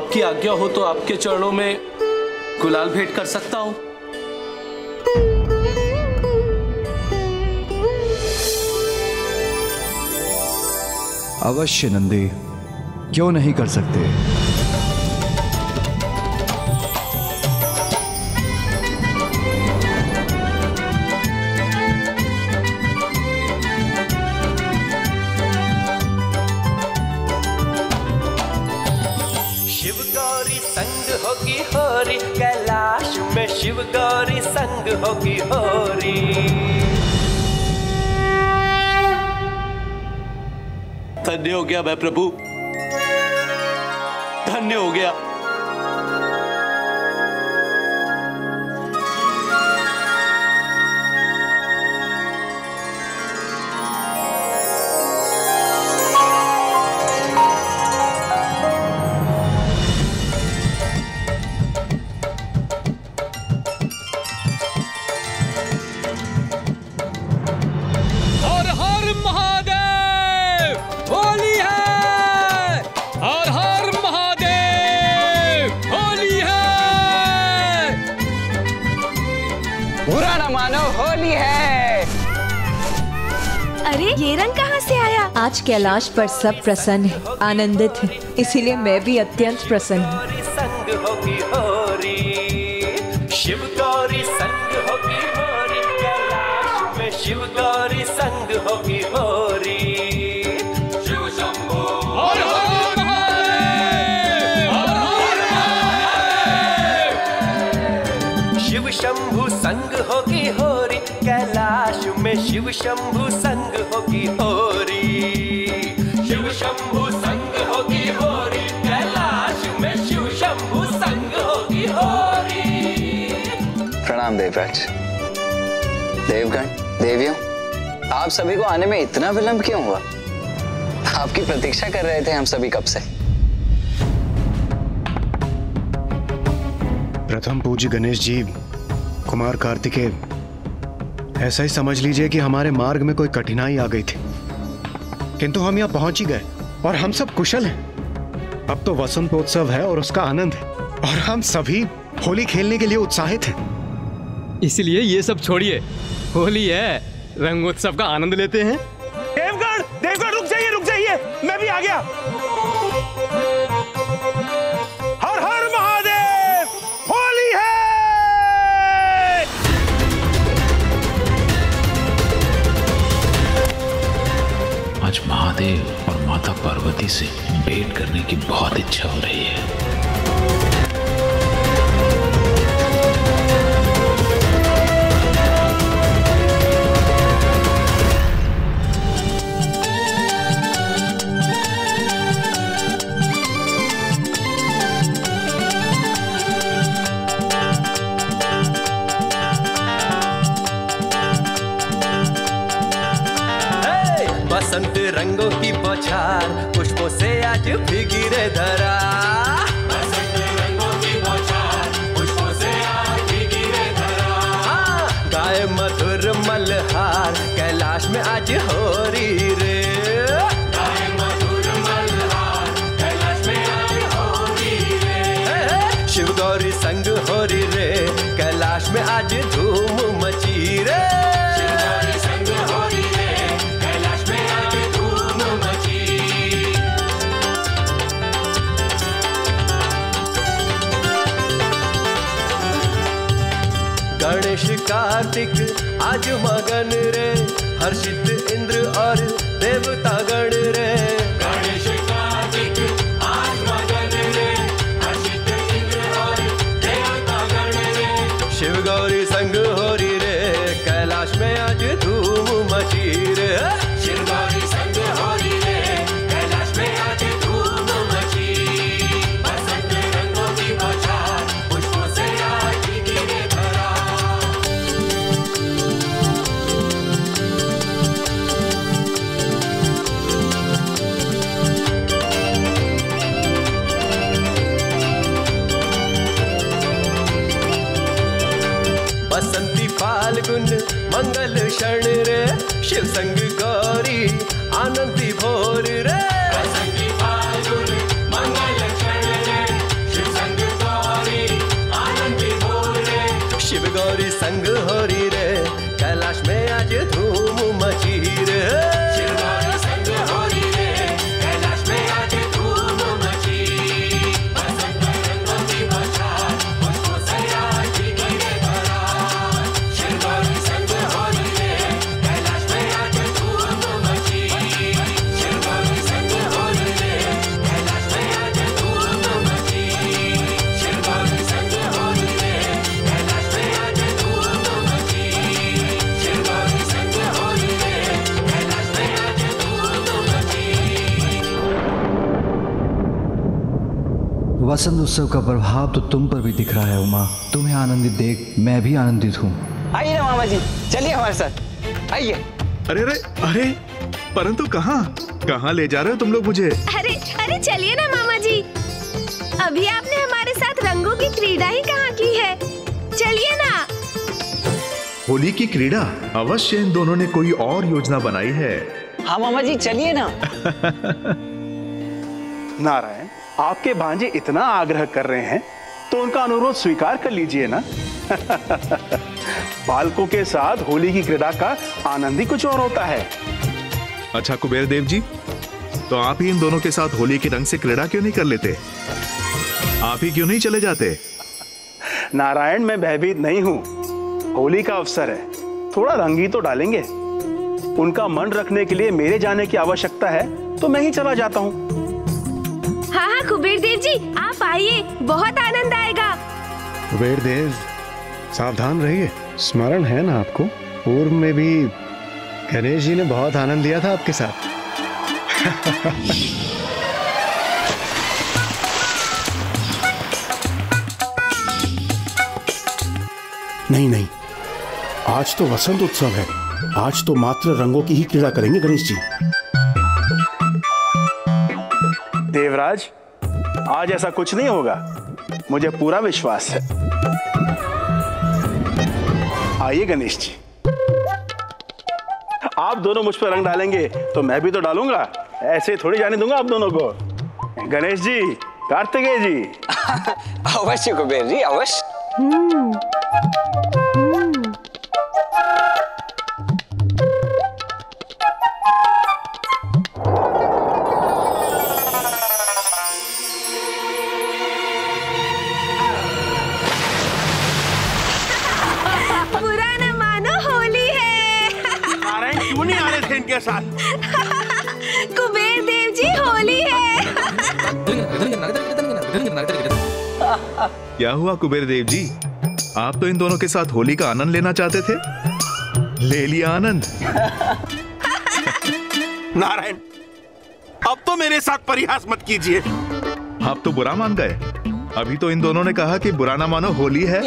आपकी आज्ञा हो तो आपके चरणों में गुलाल भेंट कर सकता हूं। अवश्य नंदी, क्यों नहीं कर सकते। शिव गौरी संग होगी होरी, कैलाश में शिव गौरी संग होगी होरी। धन्य हो गया मैं प्रभु, धन्य हो गया। ये रंग कहाँ से आया? आज कैलाश पर सब प्रसन्न है, आनंदित है, इसीलिए मैं भी अत्यंत प्रसन्न हूँ। संग होगी होरी, शिव गौरी संग होगी होरी, कैलाश में शिव गौरी संग होगी होरी। शिव शंभू हर हर महादेव, हर हर महादेव। शिव शंभू संग होगी होरी, कैलाश में शिव शंभू संग होगी होरी। शिव शंभू संग होगी होरी, कैलाश में शिव शंभू संग होगी होरी। प्रणाम देवराज। देवगण, देवियों, आप सभी को आने में इतना विलंब क्यों हुआ? आपकी प्रतीक्षा कर रहे थे हम सभी कब से। प्रथम पूज्य गणेश जी, कुमार कार्तिकेय, ऐसा ही समझ लीजिए कि हमारे मार्ग में कोई कठिनाई आ गई थी, किंतु हम यहाँ पहुंच ही गए और हम सब कुशल हैं। अब तो वसंतोत्सव है और उसका आनंद है और हम सभी होली खेलने के लिए उत्साहित हैं। इसलिए ये सब छोड़िए, होली है, रंगोत्सव का आनंद लेते हैं। देवगण, देवगण रुक जाइए, मैं भी आ गया। हर हर महादेव, होली है। आज महादेव और माता पार्वती से भेंट करने की बहुत इच्छा हो रही है। बसंत रंगों की बौछार, पुष्पों से आज भीगी रे धरा। बसंत रंगों की बौछार, पुष्पों से आज भीगी रे धरा। गाए मधुर मल्हार, कैलाश में आज होरी रे। गाए मधुर मल्हार, कैलाश में आज होरी रे। शिव गौरी संग होरी रे, कैलाश में आज धूम मची रे। गणेश कार्तिक आज मगन रे, हर्षित इंद्र और देवता गण रे। गणेश कार्तिक आज मगन रे, हर्षित इंद्र और देवता गण रे। शिव गौरी संग होरी रे, कैलाश में आज धूम मची रे। शिव गौरी संग होरी रे, कैलाश में आज धूम मची। बसंत रंगों की बौछार, पुष्पों से आज भीगी रे धरा। बसंती फाल्गुन मंगल क्षण रे, शिव संग गौरी आनंदी भोर रे। बसंती फाल्गुन मंगल क्षण रे, संग हो रही रे, कैलाश में आज धूम मची रे। शिव गौरी संग हो रही रे, कैलाश में आज धूम मची। बसंत रंगों की बौछार, मुझको सयाज गिरे धरा। शिव गौरी संग हो रही रे, कैलाश में आज धूम मची। शिव गौरी संग हो रही रे, कैलाश में आज धूम मची। शिव गौरी संग हो रही रे, कैलाश में आज धूम मची। शिव गौरी संग हो रही रे, कैलाश में आज धूम मची। वसंत उत्सव का प्रभाव तो तुम पर भी दिख रहा है उमा। तुम्हें आनंदित देख मैं भी आनंदित हूँ। आइए ना मामा जी, चलिए हमारे साथ आइए। अरे अरे अरे, परंतु कहाँ ले जा रहे हो तुम लोग मुझे? अरे अरे चलिए ना मामा जी, अभी आपने हमारे साथ रंगों की क्रीड़ा ही कहाँ की है, चलिए ना। होली की क्रीड़ा? अवश्य इन दोनों ने कोई और योजना बनाई है। हाँ मामा जी चलिए ना। नारायण, आपके भांजे इतना आग्रह कर रहे हैं तो उनका अनुरोध स्वीकार कर लीजिए ना। बालकों के साथ होली की क्रीड़ा का आनंद ही कुछ और होता है। अच्छा कुबेर देव जी, तो आप ही इन दोनों के साथ होली के रंग से क्रीड़ा क्यों नहीं कर लेते? आप ही क्यों नहीं चले जाते? नारायण, मैं भयभीत नहीं हूँ। होली का अवसर है, थोड़ा रंग ही तो डालेंगे। उनका मन रखने के लिए मेरे जाने की आवश्यकता है तो मैं ही चला जाता हूँ। हाँ हाँ कुबेर देव जी, आप आइए, बहुत आनंद आएगा। कुबेर देव सावधान रहिए। स्मरण है ना आपको, पूर्व में भी गणेश जी ने बहुत आनंद लिया था आपके साथ। नहीं नहीं, आज तो वसंत उत्सव है, आज तो मात्र रंगों की ही क्रीड़ा करेंगे गणेश जी। देवराज, आज ऐसा कुछ नहीं होगा, मुझे पूरा विश्वास है। आइए गणेश जी, आप दोनों मुझ पर रंग डालेंगे तो मैं भी तो डालूंगा, ऐसे थोड़ी जाने दूंगा आप दोनों को। गणेश जी, कार्तिकेय जी। अवश्य कुबेर जी, अवश्य। बुरा न मानो, होली है। नारायण क्यों नहीं आ रहे थे इनके साथ? कुबेर देव जी, होली है। क्या हुआ कुबेर देव जी, आप तो इन दोनों के साथ होली का आनंद लेना चाहते थे, ले लिया आनंद। नारायण, अब तो मेरे साथ परिहास मत कीजिए। आप तो बुरा मान गए। अभी तो इन दोनों ने कहा कि बुरा ना मानो होली है।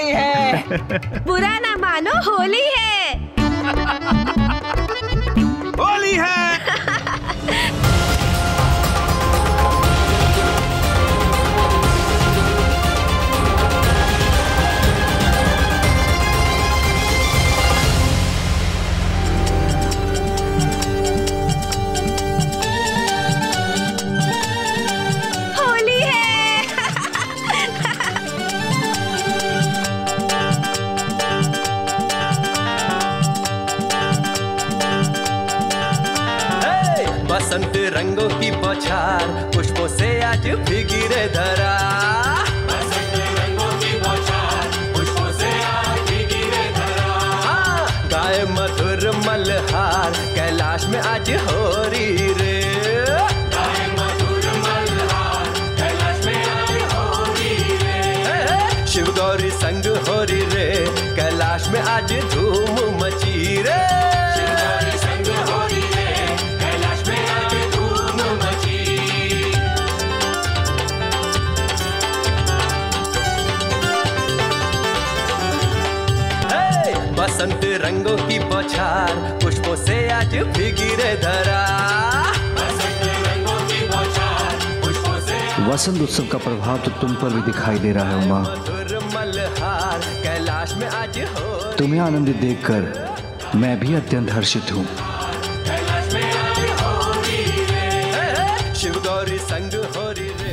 बुरा न मानो, होली है। होली है। होली है। बसंत रंगों की बौछार, पुष्पों से आज भीगी रे धरा। बसंत रंगों की बौछार, पुष्पों से आज भीगी रे धरा। हाँ, गाए मधुर मल्हार, कैलाश में आज हो रही रे। गाए मधुर मल्हार, कैलाश में आज हो रही रे। शिव गौरी संग हो रही रे, कैलाश में आज धूम मची रे। शिव गौरी संग हो रही रे, कैलाश में आज धूम मची। हे, बसंत रंगों की बौछार, पुष्पों से आज भीगी रे धरा। बसंत रंगों की बौछार, पुष्पों से वसंत उत्सव का प्रभाव तो तुम पर भी दिखाई दे रहा है उमा। मधुर मल्हार, कैलाश में आज हो। तुम्हें आनंदित देखकर मैं भी अत्यंत हर्षित हूँ। कैलाश में आज हो रही रे। शिव गौरी संग हो रही रे।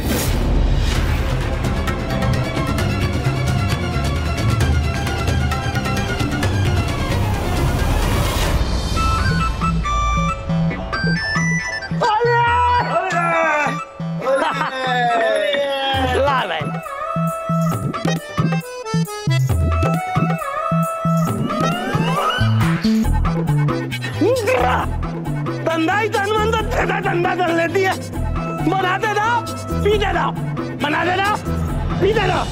ज्यादा धंधा कर लेती है। बनाते जाओ, पीते जाओ, बनाते जाओ, पीते जाओ।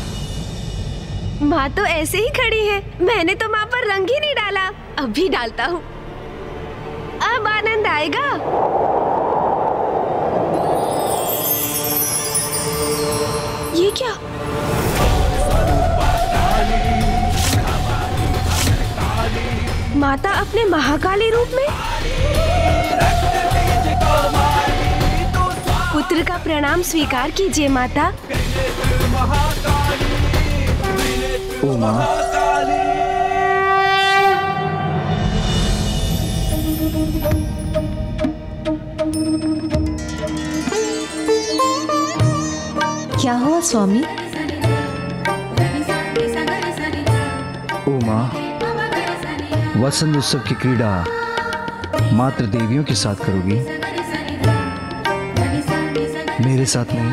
माँ तो ऐसे ही खड़ी है, मैंने तो माँ पर रंग ही नहीं डाला, अब भी डालता हूँ। अब आनंद आएगा। ये क्या? माता अपने महाकाली रूप में? पुत्र का प्रणाम स्वीकार कीजिए माता। उमा, क्या हुआ स्वामी? उमा, वसंत उत्सव की क्रीड़ा मात्र देवियों के साथ करोगी, मेरे साथ नहीं।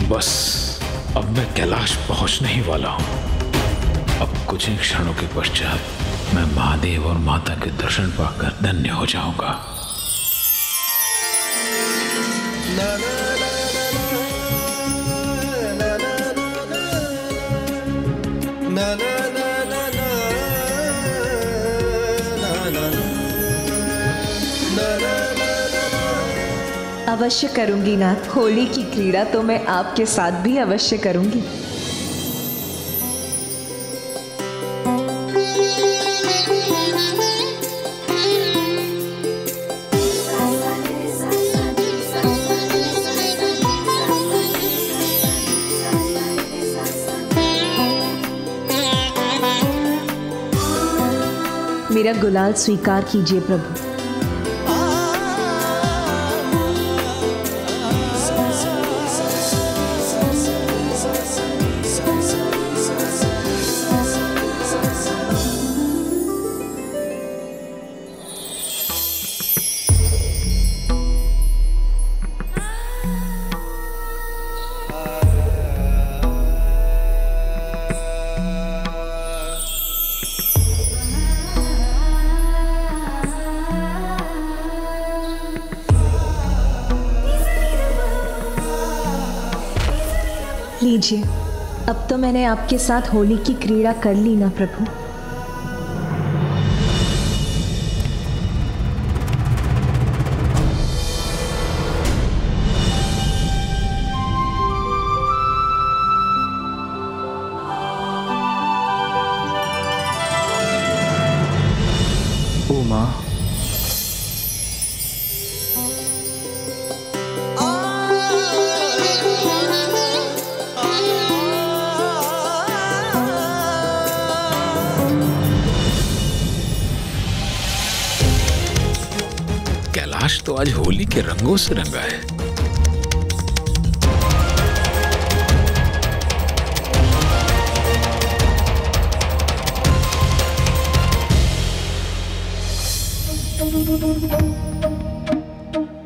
बस अब मैं कैलाश पहुंचने ही वाला हूं। अब कुछ ही क्षणों के पश्चात मैं महादेव और माता के दर्शन पाकर धन्य हो जाऊंगा। अवश्य करूंगी नाथ, होली की क्रीड़ा तो मैं आपके साथ भी अवश्य करूंगी। मेरा गुलाल स्वीकार कीजिए प्रभु। लीजिए, अब तो मैंने आपके साथ होली की क्रीड़ा कर ली ना प्रभु। उमा, कैलाश तो आज होली के रंगों से रंगा है।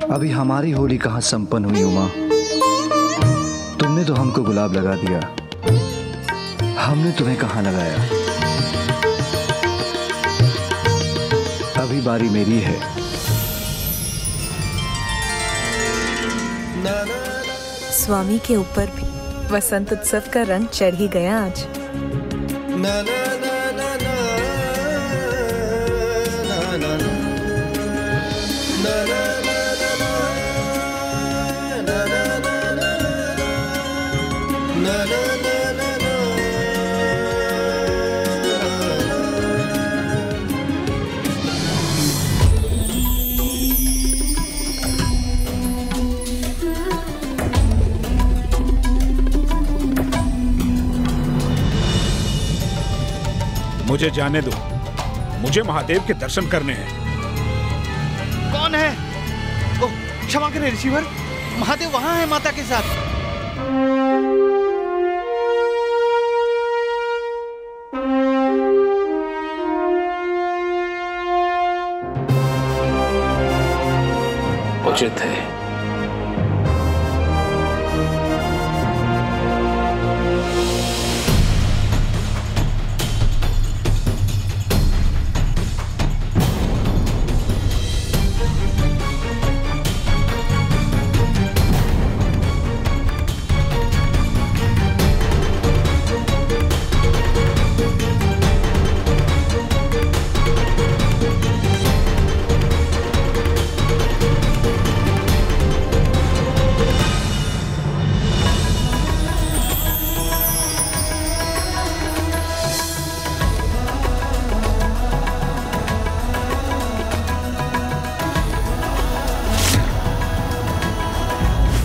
अभी हमारी होली कहाँ संपन्न हुई उमा? तुमने तो हमको गुलाब लगा दिया, हमने तुम्हें कहाँ लगाया? अभी बारी मेरी है। स्वामी के ऊपर भी वसंत उत्सव का रंग चढ़ ही गया आज। मुझे जाने दो, मुझे महादेव के दर्शन करने हैं। कौन है? ओह, क्षमा करें रिसीवर, महादेव वहां है माता के साथ। उचित है।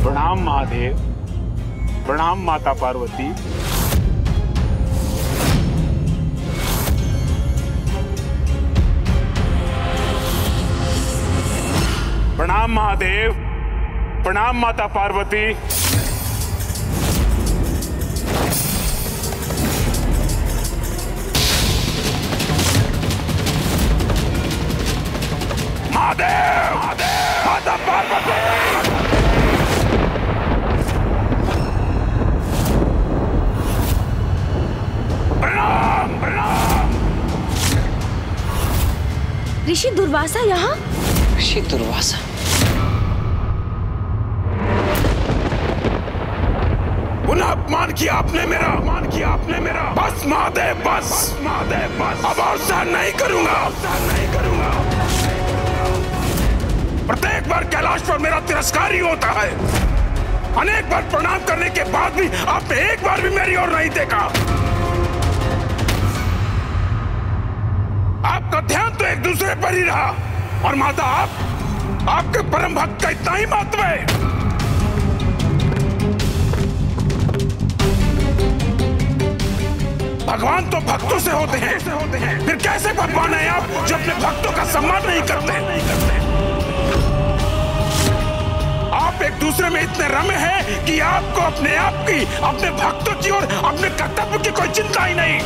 प्रणाम महादेव, प्रणाम माता पार्वती। प्रणाम महादेव, प्रणाम माता पार्वती। महादेव, माता पार्वती। ऋषि दुर्वासा यहाँ? ऋषि दुर्वासा? पुनः अपमान किया आपने मेरा, अपमान किया आपने मेरा। बस महादेव, बस महादेव, बस। अब और सहन नहीं करूंगा, सहन नहीं करूंगा। प्रत्येक बार कैलाश पर मेरा तिरस्कार ही होता है। अनेक बार प्रणाम करने के बाद भी आपने एक बार भी मेरी ओर नहीं देखा। आपका ध्यान तो एक दूसरे पर ही रहा। और माता, आपके परम भक्त का इतना ही महत्व है। भगवान तो भक्तों से होते हैं, फिर कैसे भगवान है आप जो अपने भक्तों का सम्मान नहीं करते? आप एक दूसरे में इतने रमे हैं कि आपको अपने आप की, अपने भक्तों की और अपने कर्तव्य की कोई चिंता ही नहीं।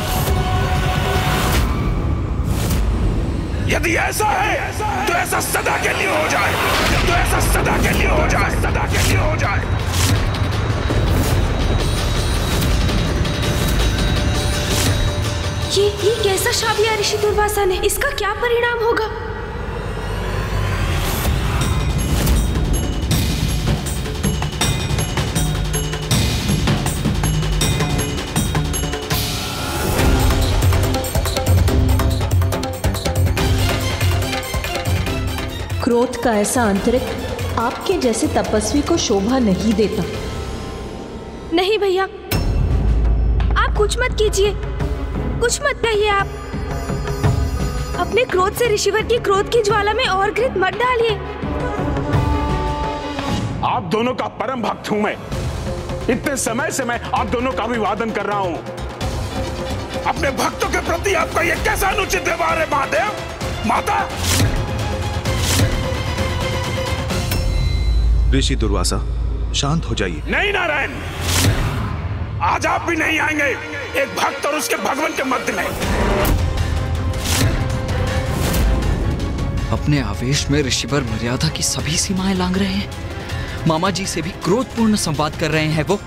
यदि ऐसा है तो ऐसा सदा के लिए हो जाए, तो ऐसा सदा के लिए हो जाए, सदा के लिए हो जाए। ये कैसा शाप दिया ऋषि दुर्वासा ने? इसका क्या परिणाम होगा? क्रोध का ऐसा अंतरिक्ष आपके जैसे तपस्वी को शोभा नहीं देता। नहीं भैया, आप कुछ मत कीजिए, कुछ मत कहिए। आप अपने क्रोध से ऋषिवर की क्रोध की ज्वाला में और घृत मत डालिए। आप दोनों का परम भक्त हूं मैं। इतने समय से मैं आप दोनों का अभिवादन कर रहा हूं। अपने भक्तों के प्रति आपका यह कैसा अनुचित व्यवहार है महादेव? माता, ऋषि दुर्वासा, शांत हो जाइए। नहीं नारायण, आज आप भी नहीं आएंगे एक भक्त और उसके भगवान के मध्य में। अपने आवेश में ऋषिवर मर्यादा की सभी सीमाएं लांघ रहे हैं। मामा जी से भी क्रोधपूर्ण संवाद कर रहे हैं वो।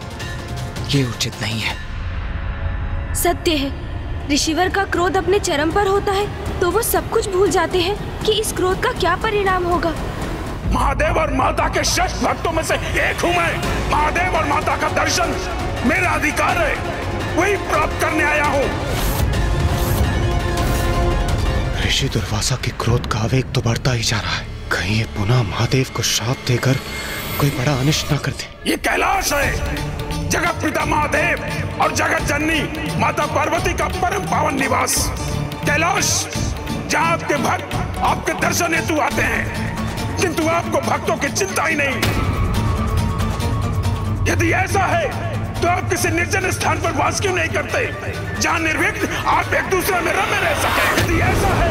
ये उचित नहीं है। सत्य है, ऋषिवर का क्रोध अपने चरम पर होता है तो वो सब कुछ भूल जाते हैं कि इस क्रोध का क्या परिणाम होगा। महादेव और माता के श्रेष्ठ भक्तों में से एक हूं मैं। महादेव और माता का दर्शन मेरा अधिकार है, वही प्राप्त करने आया हूं। ऋषि दुर्वासा के क्रोध का आवेग तो बढ़ता ही जा रहा है। कहीं ये पुनः महादेव को श्राप देकर कोई बड़ा अनिष्ट न कर दे। ये कैलाश है, जगत पिता महादेव और जगत जननी माता पार्वती का परम पावन निवास। कैलाश, जहाँ आपके भक्त आपके दर्शन हेतु आते हैं, किंतु आपको भक्तों की चिंता ही नहीं। यदि ऐसा है तो आप किसी निर्जन स्थान पर वास क्यों नहीं करते, जहाँ निर्विघ्न आप एक दूसरे में रमे रह सके? यदि ऐसा है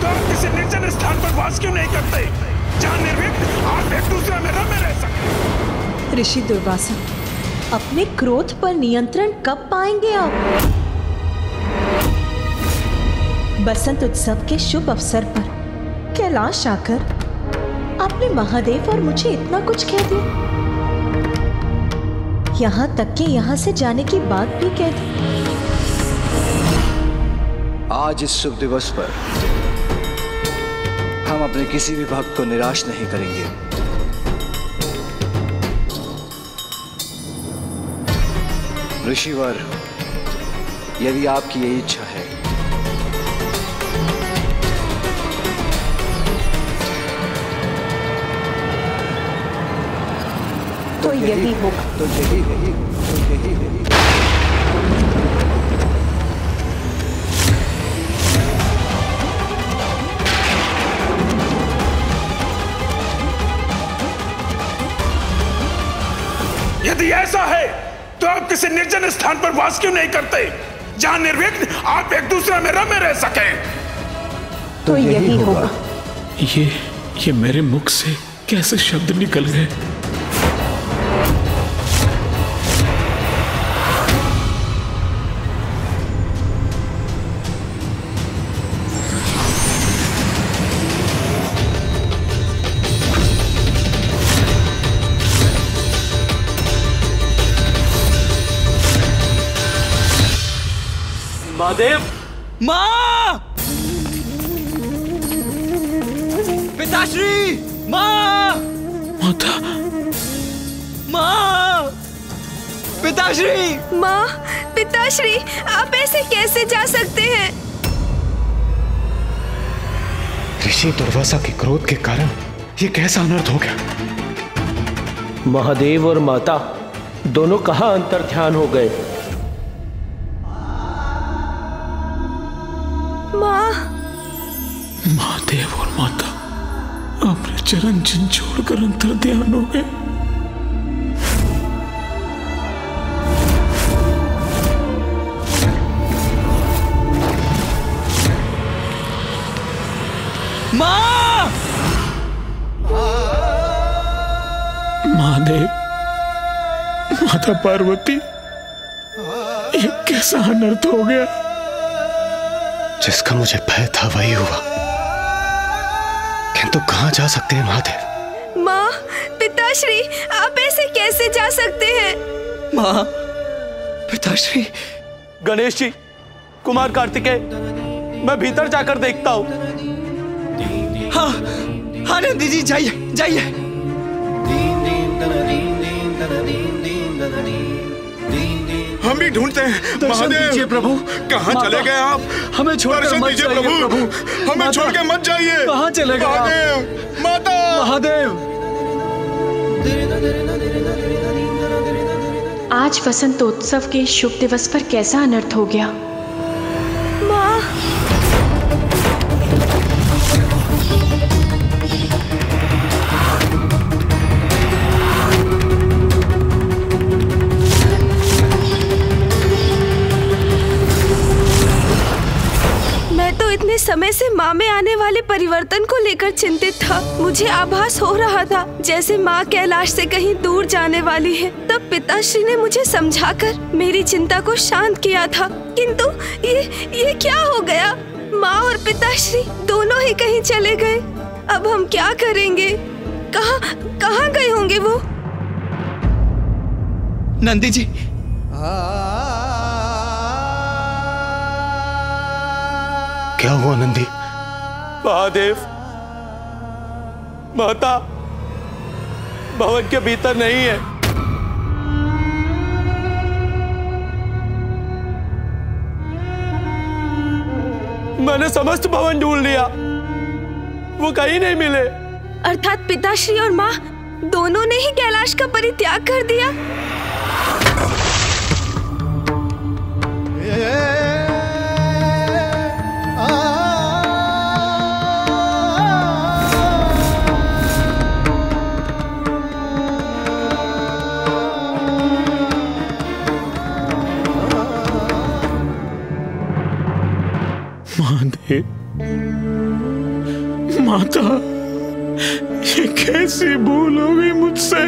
तो आप किसी निर्जन स्थान पर वास क्यों नहीं करते, जहाँ निर्विघ्न आप एक दूसरे में रमे रह सके? ऋषि दुर्वासा, अपने क्रोध पर नियंत्रण कब पाएंगे आप? बसंत उत्सव के शुभ अवसर पर कैलाश आकर आपने महादेव और मुझे इतना कुछ कह दिया, यहाँ तक कि यहाँ से जाने की बात भी कह दी। आज इस शुभ दिवस पर हम अपने किसी भी भक्त को निराश नहीं करेंगे। ऋषिवर, यदि आपकी यही इच्छा है तो यही होगा। तो यही यही तो यही यही यदि ऐसा है तो आप किसी निर्जन स्थान पर वास क्यों नहीं करते, जहां निर्विघ्न आप एक दूसरे में रमे रह सके। तो यही होगा। ये मेरे मुख से कैसे शब्द निकल गए। महादेव, माँ! पिताश्री! माँ! माता! माँ! पिताश्री! माँ, पिताश्री, आप ऐसे कैसे जा सकते हैं? ऋषि दुर्वासा के क्रोध के कारण ये कैसा अनर्थ हो गया। महादेव और माता दोनों कहाँ अंतर ध्यान हो गए। माँ, महादेव और माता अपने चरण चिन्ह छोड़कर अंतर ध्यान हो गए। माँ! महादेव, माता पार्वती, ये कैसा अनर्थ हो गया। जिसका मुझे भय था वही हुआ, किंतु कहां जा सकते हैं महादेव। माँ, पिताश्री, आप ऐसे कैसे जा सकते हैं? माँ, पिताश्री। गणेश जी, कुमार कार्तिकेय, मैं भीतर जाकर देखता हूँ। हाँ, हाँ नंदी जी, जाइए जाइए। हम भी ढूंढते हैं महादेव। प्रभु, कहाँ चले गए आप? हमें छोड़कर मत जाइए प्रभु, हमें छोड़ के मत जाइए। कहाँ चले गए महादेव, माता, महादेव। आज वसंतोत्सव के शुभ दिवस पर कैसा अनर्थ हो गया। माँ, इतने समय से माँ में आने वाले परिवर्तन को लेकर चिंतित था। मुझे आभास हो रहा था जैसे माँ कैलाश से कहीं दूर जाने वाली है। तब पिताश्री ने मुझे समझाकर मेरी चिंता को शांत किया था, किंतु ये क्या हो गया? माँ और पिताश्री दोनों ही कहीं चले गए। अब हम क्या करेंगे? कहाँ गए होंगे वो? नंदी जी, क्या हुआ नंदी? महादेव, माता भवन के भीतर नहीं है। मैंने समस्त भवन ढूंढ लिया, वो कहीं नहीं मिले। अर्थात पिताश्री और माँ दोनों ने ही कैलाश का परित्याग कर दिया। महादेव, माता, ये कैसी भूल हो गई मुझसे।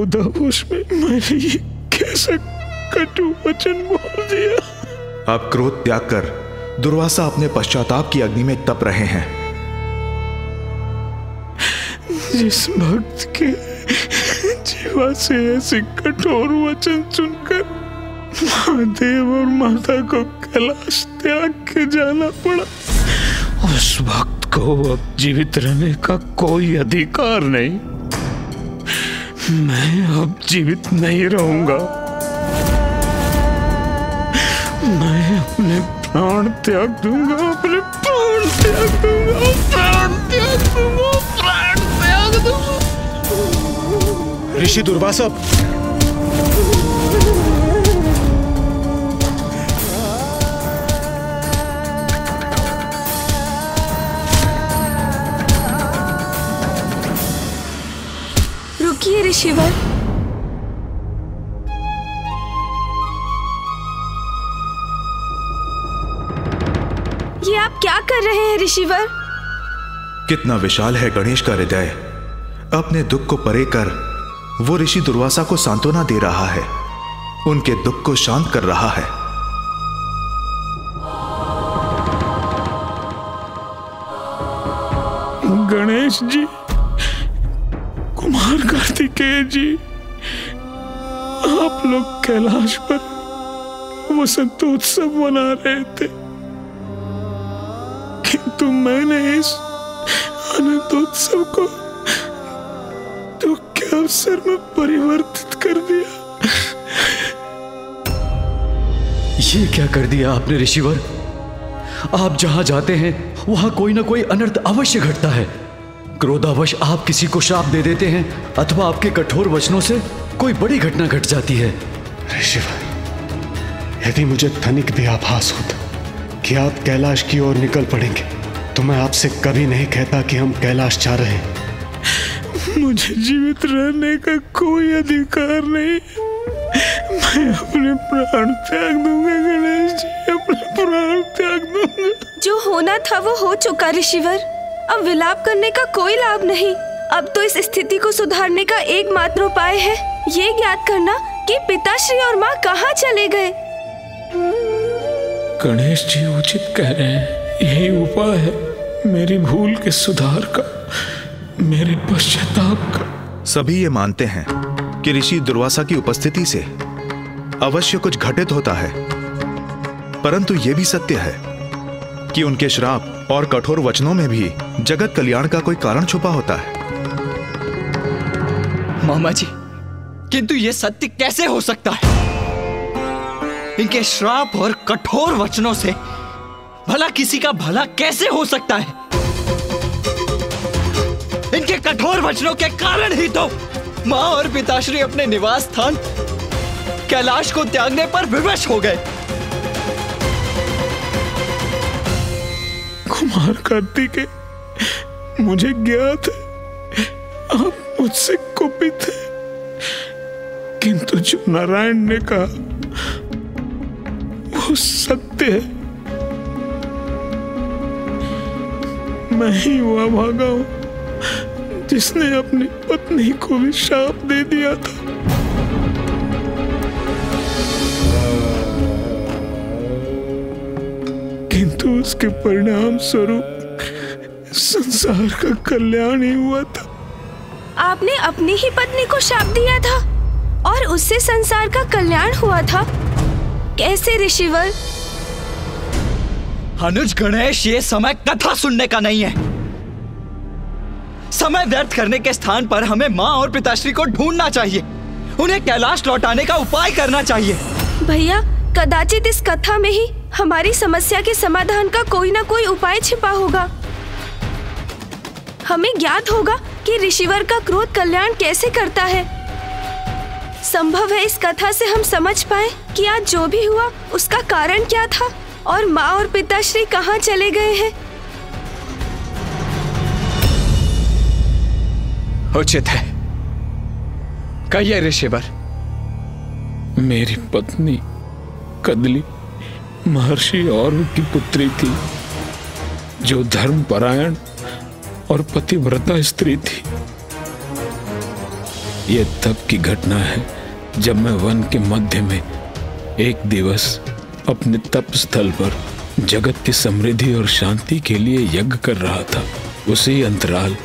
क्रोधावेश में मैंने ये कैसा कटु वचन बोल दिया। आप क्रोध त्याग कर दुर्वासा अपने पश्चाताप की अग्नि में तप रहे हैं। जिस भक्त के जीवा से ऐसे कठोर वचन सुनकर महादेव और माता को कैलाश त्याग के जाना पड़ा, उस भक्त को अब जीवित रहने का कोई अधिकार नहीं। मैं अब जीवित नहीं रहूंगा। मैं अपने प्राण त्याग दूंगा, अपने प्राण त्याग दूंगा, प्राण त्याग दूंगा, प्राण त्याग दूंगा। ऋषि दुर्वासा, रुकिए ऋषिवर। ये आप क्या कर रहे हैं ऋषिवर? कितना विशाल है गणेश का हृदय। अपने दुख को परे कर वो ऋषि दुर्वासा को सांत्वना दे रहा है, उनके दुख को शांत कर रहा है। गणेश जी, कुमार कार्तिकेय जी, आप लोग कैलाश पर वसंतोत्सव मना रहे थे, किंतु मैंने इस आनंदोत्सव को दुख के अवसर में परिवर्तित कर दिया। ये क्या कर दिया आपने ऋषिवर? आप जहां जाते हैं वहां कोई ना कोई अनर्थ अवश्य घटता है। क्रोधावश आप किसी को श्राप दे देते हैं अथवा आपके कठोर वचनों से कोई बड़ी घटना घट जाती है। ऋषिवर, यदि मुझे तनिक भी आभास होता कि आप कैलाश की ओर निकल पड़ेंगे तो मैं आपसे कभी नहीं कहता कि हम कैलाश जा रहे हैं। मुझे जीवित रहने का कोई अधिकार नहीं। मैं अपने प्राण त्याग दूंगा गणेश जी, अपने प्राण त्याग दूंगा। जो होना था वो हो चुका ऋषिवर। अब विलाप करने का कोई लाभ नहीं। अब तो इस स्थिति को सुधारने का एकमात्र उपाय है ये ज्ञात करना कि पिताश्री और माँ कहाँ चले गए। गणेश जी उचित कह रहे हैं। यही उपाय है मेरी भूल के सुधार का, मेरे पश्चाताप का। सभी ये मानते हैं कि ऋषि दुर्वासा की उपस्थिति से अवश्य कुछ घटित होता है, परंतु यह भी सत्य है कि उनके श्राप और कठोर वचनों में भी जगत कल्याण का कोई कारण छुपा होता है। मामा जी, किंतु यह सत्य कैसे हो सकता है? इनके श्राप और कठोर वचनों से भला किसी का भला कैसे हो सकता है? इनके कठोर वचनों के कारण ही तो माँ और पिताश्री अपने निवास स्थान कैलाश को त्यागने पर विवश हो गए। कुमार कार्तिकेय, मुझे ज्ञात है आप मुझसे कुपित हैं, किंतु जो नारायण ने कहा वो सत्य है। मैं ही हुआ भागा हूं जिसने अपनी पत्नी को भी शाप दे दिया था। किंतु उसके परिणाम स्वरूप संसार का कल्याण ही हुआ था। आपने अपनी ही पत्नी को शाप दिया था और उससे संसार का कल्याण हुआ था? कैसे ऋषिवर? अनुज गणेश, ये समय कथा सुनने का नहीं है। समय व्यर्थ करने के स्थान पर हमें माँ और पिताश्री को ढूंढना चाहिए, उन्हें कैलाश लौटाने का उपाय करना चाहिए। भैया, कदाचित इस कथा में ही हमारी समस्या के समाधान का कोई ना कोई उपाय छिपा होगा। हमें ज्ञात होगा कि ऋषिवर का क्रोध कल्याण कैसे करता है। संभव है इस कथा से हम समझ पाए कि आज जो भी हुआ उसका कारण क्या था और माँ और पिताश्री कहाँ चले गए हैं। उचित है, कहिए ऋषिवर। मेरी पत्नी कदली महर्षि और की पुत्री थी, जो धर्मपरायण और पतिव्रता स्त्री थी। ये तब की घटना है जब मैं वन के मध्य में एक दिवस अपने तप स्थल पर जगत की समृद्धि और शांति के लिए यज्ञ कर रहा था। उसी अंतराल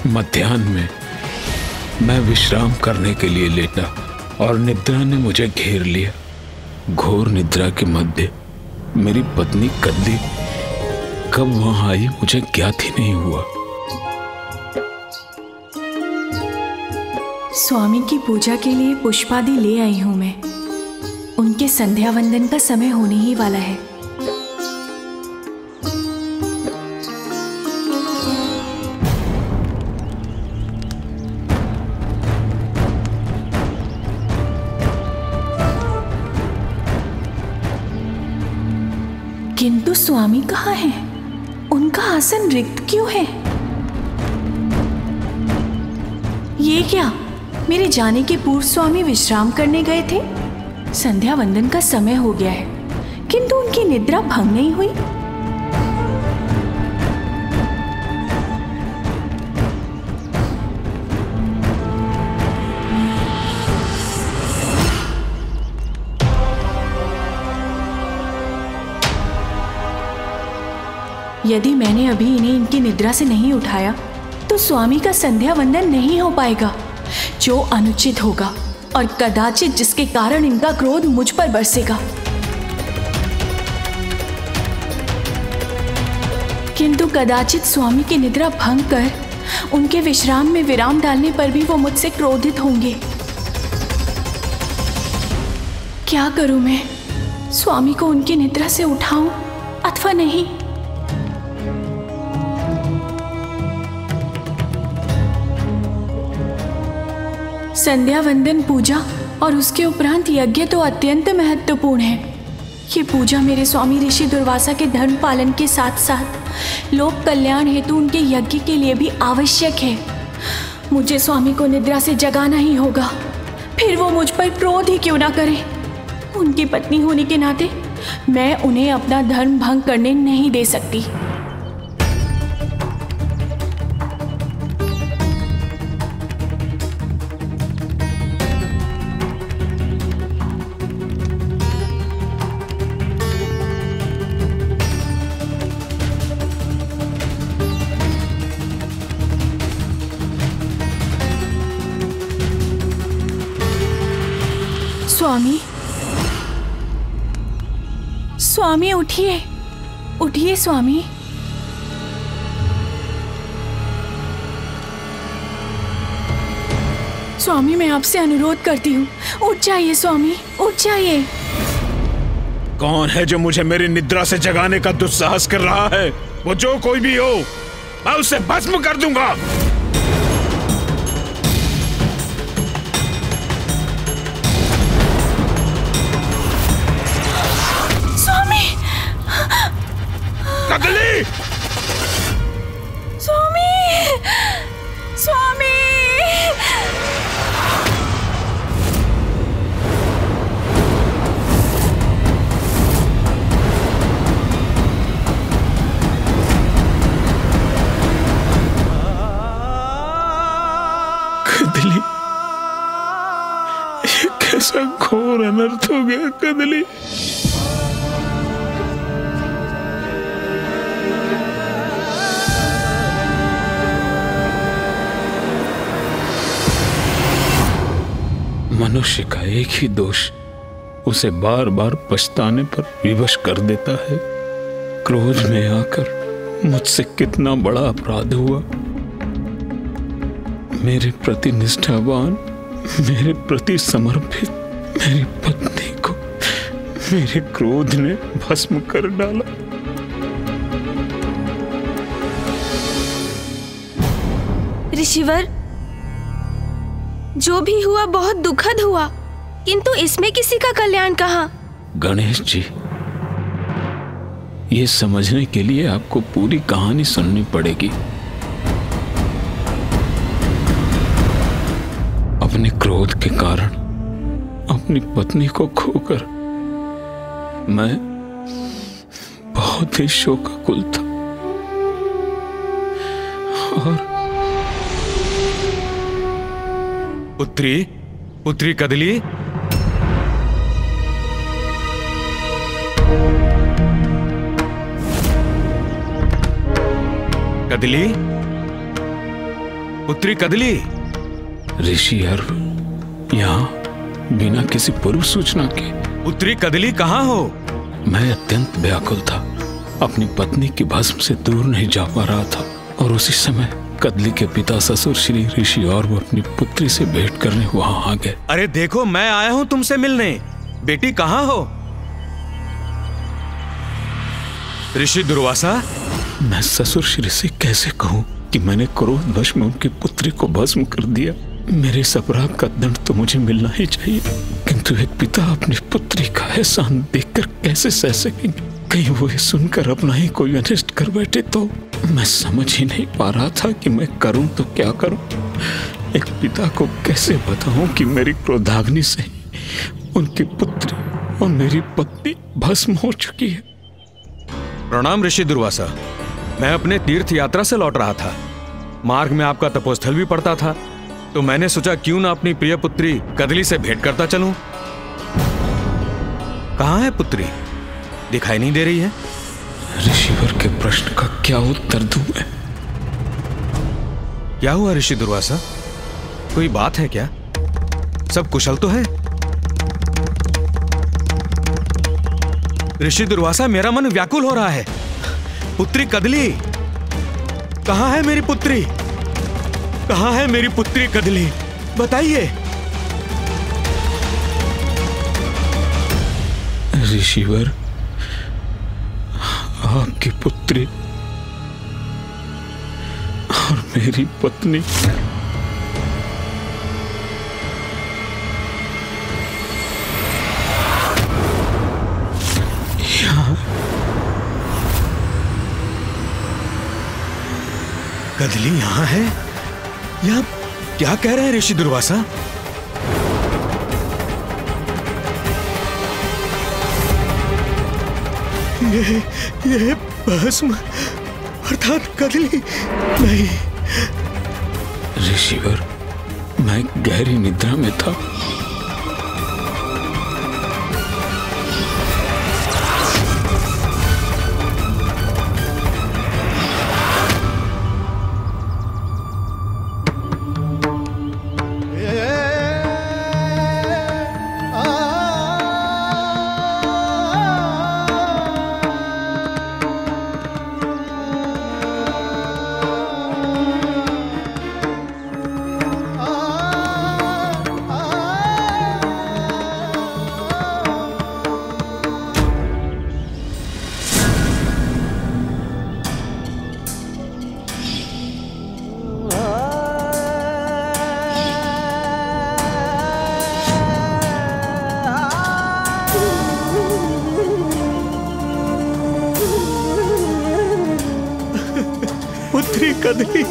मध्याह्न में मैं विश्राम करने के लिए लेटा और निद्रा ने मुझे घेर लिया। घोर निद्रा के मध्य मेरी पत्नी कद्दी कब वहां आई मुझे ज्ञात ही नहीं हुआ। स्वामी की पूजा के लिए पुष्पादि ले आई हूं मैं। उनके संध्या वंदन का समय होने ही वाला है। किंतु स्वामी कहाँ हैं? उनका आसन रिक्त क्यों है? ये क्या, मेरे जाने के पूर्व स्वामी विश्राम करने गए थे? संध्या वंदन का समय हो गया है, किंतु उनकी निद्रा भंग नहीं हुई। यदि मैंने अभी इन्हें इनकी निद्रा से नहीं उठाया तो स्वामी का संध्या वंदन नहीं हो पाएगा, जो अनुचित होगा और कदाचित जिसके कारण इनका क्रोध मुझ पर बरसेगा। किंतु कदाचित स्वामी की निद्रा भंग कर उनके विश्राम में विराम डालने पर भी वो मुझसे क्रोधित होंगे। क्या करूं मैं? स्वामी को उनकी निद्रा से उठाऊं अथवा नहीं? संध्या वंदन पूजा और उसके उपरांत यज्ञ तो अत्यंत महत्वपूर्ण है। ये पूजा मेरे स्वामी ऋषि दुर्वासा के धर्म पालन के साथ साथ लोक कल्याण हेतु उनके यज्ञ के लिए भी आवश्यक है। मुझे स्वामी को निद्रा से जगाना ही होगा, फिर वो मुझ पर क्रोध ही क्यों ना करे। उनकी पत्नी होने के नाते मैं उन्हें अपना धर्म भंग करने नहीं दे सकती। स्वामी, स्वामी उठिए, उठिए स्वामी। स्वामी मैं आपसे अनुरोध करती हूँ, उठ जाइए स्वामी, उठ जाइए। कौन है जो मुझे मेरी निद्रा से जगाने का दुस्साहस कर रहा है? वो जो कोई भी हो, मैं उसे भस्म कर दूंगा। कदली! स्वामी, स्वामी! कदली, ये कैसा घोर अनर्थ हो गया कदली। मनुष्य का एक ही दोष उसे बार बार पछताने पर विवश कर देता है। क्रोध में आकर मुझसे कितना बड़ा अपराध हुआ। मेरे प्रति निष्ठावान, मेरे प्रति समर्पित मेरी पत्नी को मेरे क्रोध ने भस्म कर डाला। ऋषिवर, जो भी हुआ बहुत दुखद हुआ, किंतु इसमें किसी का कल्याण कहाँ? गणेश जी, ये समझने के लिए आपको पूरी कहानी सुननी पड़ेगी। अपने क्रोध के कारण अपनी पत्नी को खोकर मैं बहुत ही शोकाकुल था और पुत्री, पुत्री कदली, कदली, पुत्री कदली। ऋषि अर्व यहाँ बिना किसी पूर्व सूचना के। पुत्री कदली कहाँ हो? मैं अत्यंत व्याकुल था, अपनी पत्नी की भस्म से दूर नहीं जा पा रहा था और उसी समय कदली के पिता ससुर श्री ऋषि और वो अपनी पुत्री से भेंट करने वहां आ गए। अरे देखो, मैं आया हूं तुमसे मिलने। बेटी कहाँ हो? ऋषि दुर्वासा, मैं ससुर श्री से कैसे कहूं कि मैंने क्रोधवश में उनकी पुत्री को भस्म कर दिया। मेरे इस अपराध का दंड तो मुझे मिलना ही चाहिए, किंतु एक पिता अपनी पुत्री का एहसान देखकर कैसे सह सकेंगे? कहीं वो ये सुनकर अपना ही कोई अनिष्ट कर बैठे तो। मैं समझ ही नहीं पा रहा था कि मैं करूं तो क्या करूं। एक पिता को कैसे बताऊं कि मेरी क्रोधाग्नि से उनकी पुत्री और मेरी पत्नी भस्म हो चुकी है। प्रणाम ऋषि दुर्वासा। मैं अपने तीर्थ यात्रा से लौट रहा था। मार्ग में आपका तपोस्थल भी पड़ता था, तो मैंने सोचा क्यों ना अपनी प्रिय पुत्री कदली से भेंट करता चलूं। कहाँ है पुत्री? दिखाई नहीं दे रही है। ऋषिवर के प्रश्न का क्या उत्तर दूं मैं? क्या हुआ ऋषि दुर्वासा? कोई बात है क्या? सब कुशल तो है? ऋषि दुर्वासा, मेरा मन व्याकुल हो रहा है। पुत्री कदली, कहाँ है मेरी पुत्री? कहाँ है मेरी पुत्री कदली? बताइए। ऋषिवर, आपकी पुत्री और मेरी पत्नी कदली यहाँ है? या क्या कह रहे हैं ऋषि दुर्वासा? ये भस्म अर्थात कदली नहीं। ऋषिवर, मैं गहरी निद्रा में था। कदली,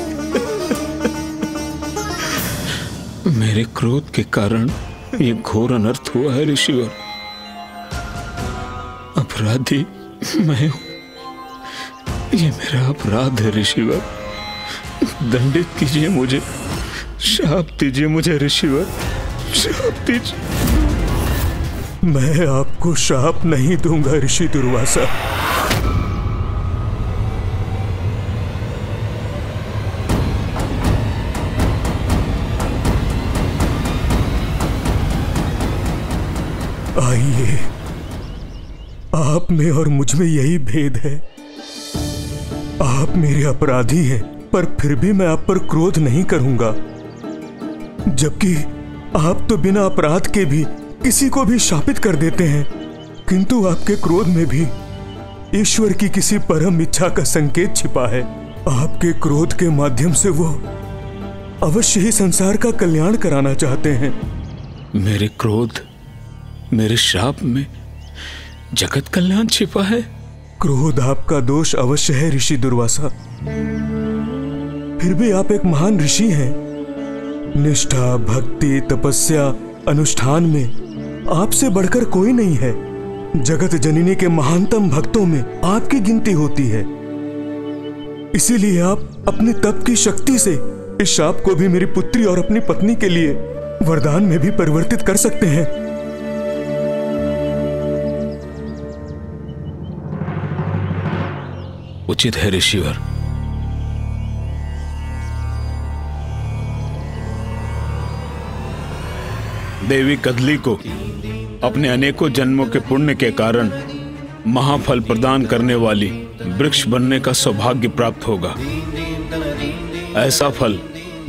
मेरे क्रोध के कारण ये घोर अनर्थ हुआ है ऋषिवर। अपराधी मैं हूं, ये मेरा अपराध है ऋषिवर। दंडित कीजिए मुझे, शाप दीजिए मुझे ऋषिवर, शाप दीजिए। मैं आपको शाप नहीं दूंगा ऋषि दुर्वासा। आइए, आप में और मुझ में यही भेद है। आप मेरे अपराधी हैं, पर फिर भी मैं आप पर क्रोध नहीं करूंगा, जबकि आप तो बिना अपराध के भी किसी को भी शापित कर देते हैं। किंतु आपके क्रोध में भी ईश्वर की किसी परम इच्छा का संकेत छिपा है। आपके क्रोध के माध्यम से वो अवश्य ही संसार का कल्याण कराना चाहते हैं। मेरे क्रोध, मेरे श्राप में जगत कल्याण छिपा है। क्रोध आपका दोष अवश्य है ऋषि दुर्वासा, फिर भी आप एक महान ऋषि हैं। निष्ठा, भक्ति, तपस्या, अनुष्ठान में आपसे बढ़कर कोई नहीं है। जगत जननी के महानतम भक्तों में आपकी गिनती होती है। इसीलिए आप अपने तप की शक्ति से इस शाप को भी मेरी पुत्री और अपनी पत्नी के लिए वरदान में भी परिवर्तित कर सकते हैं। उचित है ऋषिवर। देवी कदली को अपने अनेकों जन्मों के पुण्य के कारण महाफल प्रदान करने वाली वृक्ष बनने का सौभाग्य प्राप्त होगा। ऐसा फल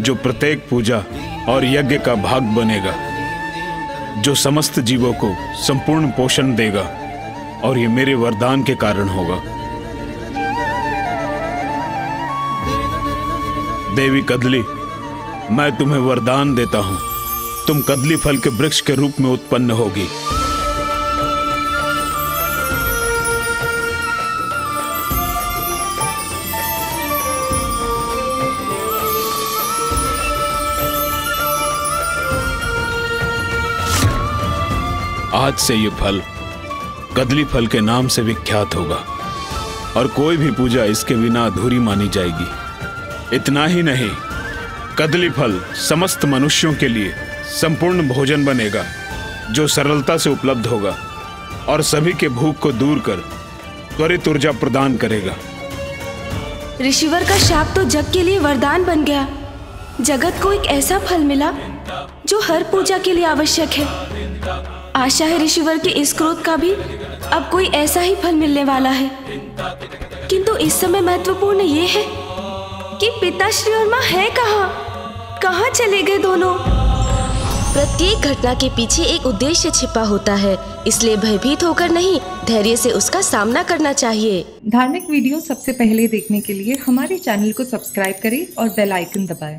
जो प्रत्येक पूजा और यज्ञ का भाग बनेगा, जो समस्त जीवों को संपूर्ण पोषण देगा, और ये मेरे वरदान के कारण होगा। देवी कदली, मैं तुम्हें वरदान देता हूं, तुम कदली फल के वृक्ष के रूप में उत्पन्न होगी। आज से ये फल कदली फल के नाम से विख्यात होगा और कोई भी पूजा इसके बिना अधूरी मानी जाएगी। इतना ही नहीं, कदली फल समस्त मनुष्यों के लिए संपूर्ण भोजन बनेगा, जो सरलता से उपलब्ध होगा और सभी के भूख को दूर कर त्वरित ऊर्जा प्रदान करेगा। ऋषिवर का शाप तो जग के लिए वरदान बन गया। जगत को एक ऐसा फल मिला जो हर पूजा के लिए आवश्यक है। आशा है ऋषिवर के इस क्रोध का भी अब कोई ऐसा ही फल मिलने वाला है। किंतु इस समय महत्वपूर्ण ये है कि पिताश्री और माँ है कहाँ? कहाँ चले गए दोनों? प्रत्येक घटना के पीछे एक उद्देश्य छिपा होता है, इसलिए भयभीत होकर नहीं, धैर्य से उसका सामना करना चाहिए। धार्मिक वीडियो सबसे पहले देखने के लिए हमारे चैनल को सब्सक्राइब करें और बेल आइकन दबाएं।